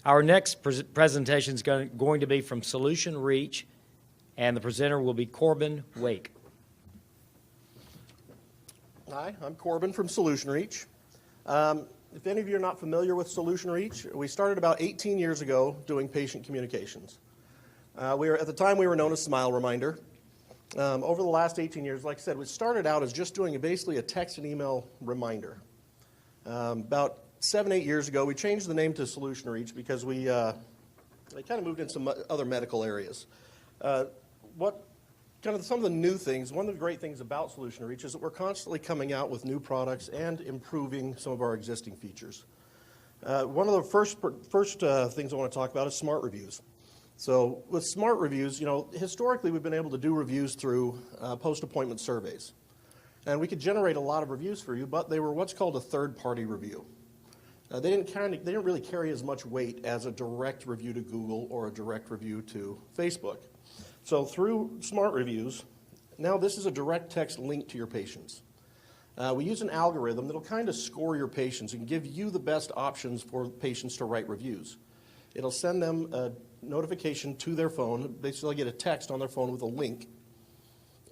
Our next presentation is going to be from Solutionreach, and the presenter will be Corbin Wake. Hi, I'm Corbin from Solutionreach. If any of you are not familiar with Solutionreach, we started about 18 years ago doing patient communications. At the time, we were known as Smile Reminder. Over the last 18 years, like I said, we started out as just doing basically a text and email reminder. About 7-8 years ago, we changed the name to Solutionreach because we kind of moved into some other medical areas. Some of the new things, one of the great things about Solutionreach is that we're constantly coming out with new products and improving some of our existing features. One of the first things I want to talk about is smart reviews. So with smart reviews, historically we've been able to do reviews through post-appointment surveys. And we could generate a lot of reviews for you, but they were what's called a third-party review. They didn't really carry as much weight as a direct review to Google or a direct review to Facebook. So through smart reviews, now this is a direct text link to your patients. We use an algorithm that'll kind of score your patients and give you the best options for patients to write reviews. It'll send them a notification to their phone. Basically, they'll get a text on their phone with a link.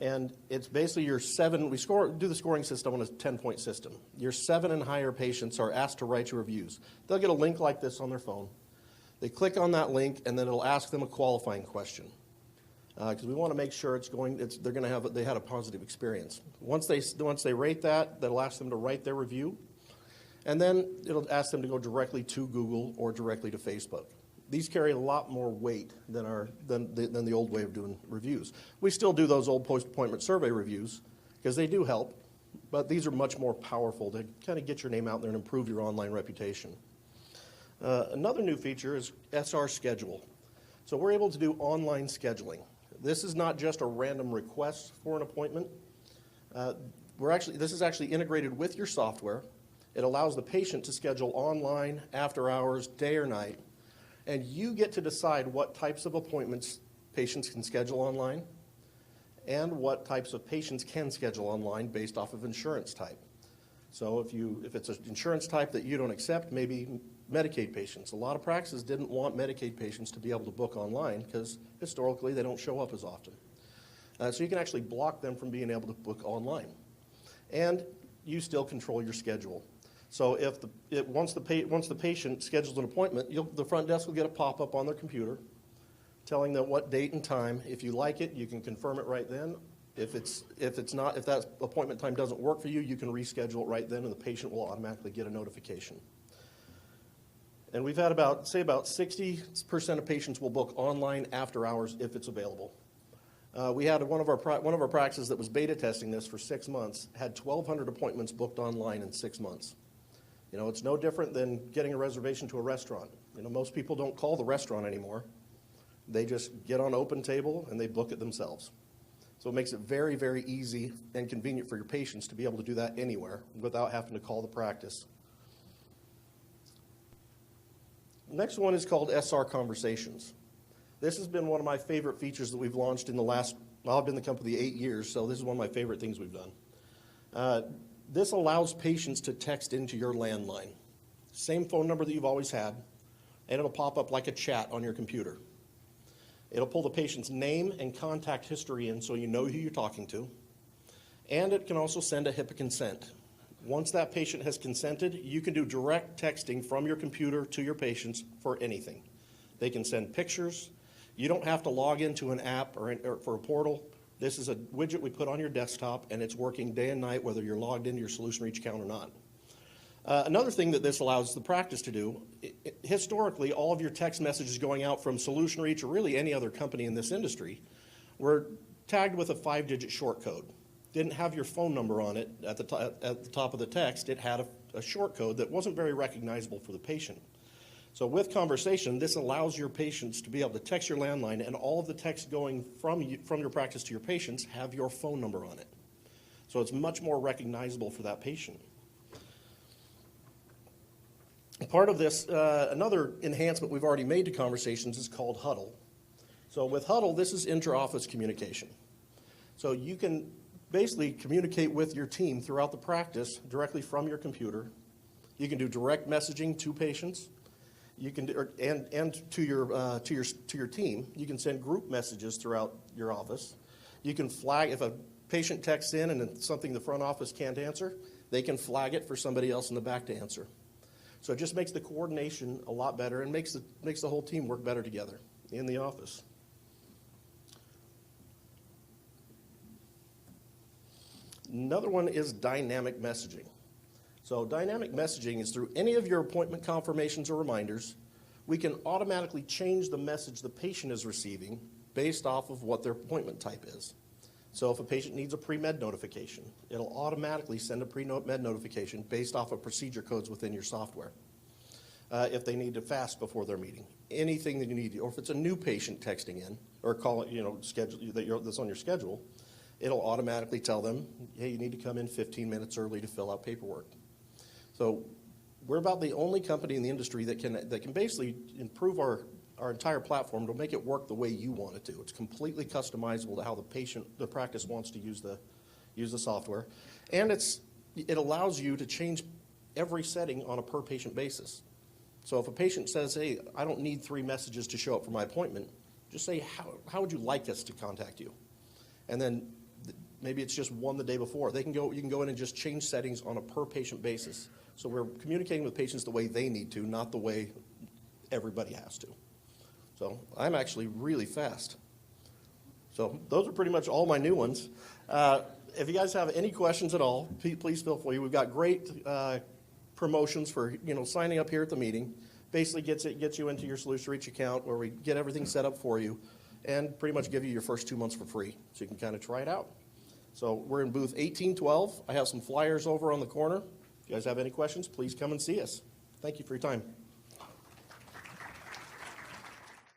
And it's basically your do the scoring system on a 10-point system. Your 7 and higher patients are asked to write your reviews. They'll get a link like this on their phone. They click on that link, and then it'll ask them a qualifying question. Because we want to make sure they had a positive experience. Once they rate that, that'll ask them to write their review. And then it'll ask them to go directly to Google or directly to Facebook. These carry a lot more weight than the old way of doing reviews. We still do those old post-appointment survey reviews because they do help, but these are much more powerful to kind of get your name out there and improve your online reputation. Another new feature is SR Schedule. So we're able to do online scheduling. This is not just a random request for an appointment. This is actually integrated with your software. It allows the patient to schedule online, after hours, day or night, and you get to decide what types of appointments patients can schedule online and what types of patients can schedule online based off of insurance type. So if it's an insurance type that you don't accept, maybe Medicaid patients. A lot of practices didn't want Medicaid patients to be able to book online because historically they don't show up as often. So you can actually block them from being able to book online. And you still control your schedule. So once the patient schedules an appointment, the front desk will get a pop-up on their computer telling them what date and time. If you like it, you can confirm it right then. If that appointment time doesn't work for you, you can reschedule it right then, and the patient will automatically get a notification. And we've had about 60% of patients will book online after hours if it's available. We had one of our practices that was beta testing this for 6 months, had 1,200 appointments booked online in 6 months. It's no different than getting a reservation to a restaurant. Most people don't call the restaurant anymore. They just get on OpenTable and they book it themselves. So it makes it very, very easy and convenient for your patients to be able to do that anywhere without having to call the practice. Next one is called SR Conversations. This has been one of my favorite features that we've launched in I've been in the company 8 years, so this is one of my favorite things we've done. This allows patients to text into your landline. Same phone number that you've always had, and it'll pop up like a chat on your computer. It'll pull the patient's name and contact history in so you know who you're talking to, and it can also send a HIPAA consent. Once that patient has consented, you can do direct texting from your computer to your patients for anything. They can send pictures. You don't have to log into an app or for a portal. This is a widget we put on your desktop, and it's working day and night whether you're logged into your Solutionreach account or not. Another thing that this allows the practice to do, historically, all of your text messages going out from Solutionreach or really any other company in this industry were tagged with a 5-digit short code. Didn't have your phone number on it at the top of the text. It had a short code that wasn't very recognizable for the patient. So with Conversation, this allows your patients to be able to text your landline, and all of the text going from your practice to your patients have your phone number on it. So it's much more recognizable for that patient. Part of this, another enhancement we've already made to Conversations is called Huddle. So with Huddle, this is inter-office communication. So you can basically communicate with your team throughout the practice directly from your computer. You can do direct messaging to patients. You can, and to your team, you can send group messages throughout your office. You can flag, if a patient texts in and it's something the front office can't answer, they can flag it for somebody else in the back to answer. So it just makes the coordination a lot better and makes the whole team work better together in the office. Another one is dynamic messaging. So dynamic messaging is through any of your appointment confirmations or reminders, we can automatically change the message the patient is receiving based off of what their appointment type is. So if a patient needs a pre-med notification, it'll automatically send a pre-med notification based off of procedure codes within your software. If they need to fast before their meeting, anything that you need, or if it's a new patient texting in or calling, schedule that's on your schedule, it'll automatically tell them, hey, you need to come in 15 minutes early to fill out paperwork. So we're about the only company in the industry that can basically improve our entire platform to make it work the way you want it to. It's completely customizable to how the practice wants to use the software, and it allows you to change every setting on a per patient basis. So if a patient says, hey, I don't need 3 messages to show up for my appointment, just say, how would you like us to contact you? And then maybe it's just one the day before. You can go in and just change settings on a per patient basis. So we're communicating with patients the way they need to, not the way everybody has to. So I'm actually really fast. So those are pretty much all my new ones. If you guys have any questions at all, please feel free. We've got great promotions for signing up here at the meeting. Basically gets you into your Solutionreach account where we get everything set up for you and pretty much give you your first 2 months for free so you can kind of try it out. So we're in booth 1812. I have some flyers over on the corner. If you guys have any questions, please come and see us. Thank you for your time.